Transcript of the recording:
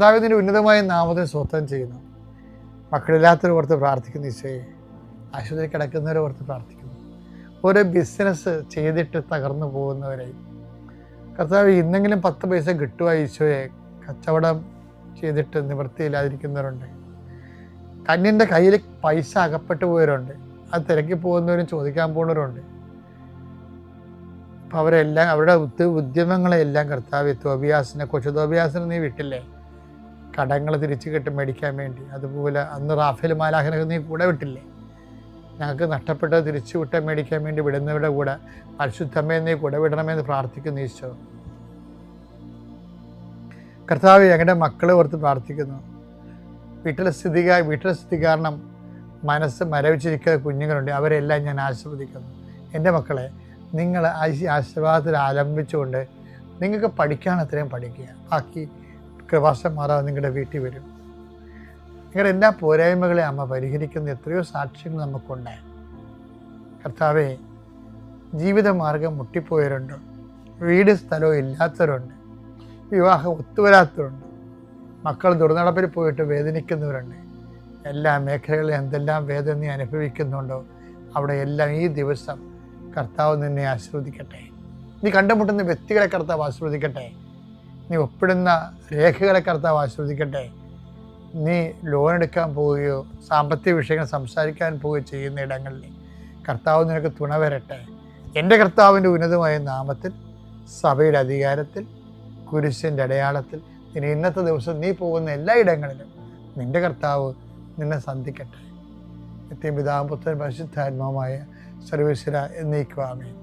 കർത്താവിൻ്റെ ഉന്നതമായ നാമത്തെ സ്വസ്ഥം ചെയ്യുന്നു. മക്കളില്ലാത്തവരെ ഓർത്ത് പ്രാർത്ഥിക്കുന്നു. ഈശോയെ, ആശുപത്രി കിടക്കുന്നവരെ ഓർത്ത് പ്രാർത്ഥിക്കുന്നു. ഓരോ ബിസിനസ് ചെയ്തിട്ട് തകർന്നു പോകുന്നവരെ കർത്താവ് ഇന്നെങ്കിലും 10 പൈസ കിട്ടുക. ഈശോയെ, കച്ചവടം ചെയ്തിട്ട് നിവൃത്തിയില്ലാതിരിക്കുന്നവരുണ്ട്. കന്യൻ്റെ കയ്യിൽ പൈസ അകപ്പെട്ടു പോയവരുണ്ട്. അത് തിരക്കി പോകുന്നവരും ചോദിക്കാൻ പോകുന്നവരുണ്ട്. അപ്പം അവരെല്ലാം അവരുടെ ഉദ്യമങ്ങളെല്ലാം കർത്താവ് കൊച്ചു തോബിയാസിനെ നീ വിട്ടില്ലേ കടങ്ങൾ തിരിച്ചു കിട്ടി മേടിക്കാൻ വേണ്ടി? അതുപോലെ അന്ന് റാഫേൽ മാലാഖനൊക്കെ നീ കൂടെ വിട്ടില്ലേ? ഞങ്ങൾക്ക് നഷ്ടപ്പെട്ടത് തിരിച്ചു വിട്ട മേടിക്കാൻ വേണ്ടി വിടുന്നവരുടെ കൂടെ പരിശുദ്ധമേ നീ കൂടെ വിടണമെന്ന് പ്രാർത്ഥിക്കുന്നു. ഈശോ കർത്താവ് ഞങ്ങളുടെ മക്കളെ ഓർത്ത് പ്രാർത്ഥിക്കുന്നു. വീട്ടിലെ സ്ഥിതി കാരണം മനസ്സ് മരവിച്ചിരിക്കുന്ന കുഞ്ഞുങ്ങളുണ്ട്. അവരെല്ലാം ഞാൻ ആശീർവദിക്കുന്നു. എൻ്റെ മക്കളെ, നിങ്ങൾ ആശീർവാദത്തിൽ ആലംബിച്ചുകൊണ്ട് നിങ്ങൾക്ക് പഠിക്കാൻ അത്രയും പഠിക്കുക. ബാക്കി കൃപാസം മാറാതെ നിങ്ങളുടെ വീട്ടിൽ വരും. നിങ്ങളുടെ എല്ലാ പോരായ്മകളെ അമ്മ പരിഹരിക്കുന്ന എത്രയോ സാക്ഷ്യങ്ങൾ നമുക്കുണ്ട്. കർത്താവെ, ജീവിതമാർഗം മുട്ടിപ്പോയവരുണ്ട്, വീട് സ്ഥലവും ഇല്ലാത്തവരുണ്ട്, വിവാഹം ഒത്തുവരാത്തവരുണ്ട്, മക്കൾ ദുർനടപ്പിൽ പോയിട്ട് വേദനിക്കുന്നവരുണ്ട്. എല്ലാ മേഖലകളിലും എന്തെല്ലാം വേദന നീ അനുഭവിക്കുന്നുണ്ടോ അവിടെ എല്ലാം ഈ ദിവസം കർത്താവ് നിന്നെ ആശീർവദിക്കട്ടെ. നീ കണ്ടുമുട്ടുന്ന വ്യക്തികളെ കർത്താവ് ആശീർവദിക്കട്ടെ. നീ ഒപ്പിടുന്ന രേഖകളെ കർത്താവ് ആശീർവദിക്കട്ടെ. നീ ലോൺ എടുക്കാൻ പോവുകയോ സാമ്പത്തിക വിഷയങ്ങൾ സംസാരിക്കാൻ പോവുകയോ ചെയ്യുന്ന ഇടങ്ങളിൽ കർത്താവ് നിനക്ക് തുണ വരട്ടെ. എൻ്റെ കർത്താവിൻ്റെ ഉന്നതമായ നാമത്തിൽ, സഭയുടെ അധികാരത്തിൽ, കുരിശിൻ്റെ അടയാളത്തിൽ ഇനി ഇന്നത്തെ ദിവസം നീ പോകുന്ന എല്ലാ ഇടങ്ങളിലും നിൻ്റെ കർത്താവ് നിന്നെ സന്ധിക്കട്ടെ. നിത്യം പിതാവും പുത്രനും പരിശുദ്ധാത്മാവുമായ സർവ്വേശ്വര എന്നേക്കും ആമേൻ.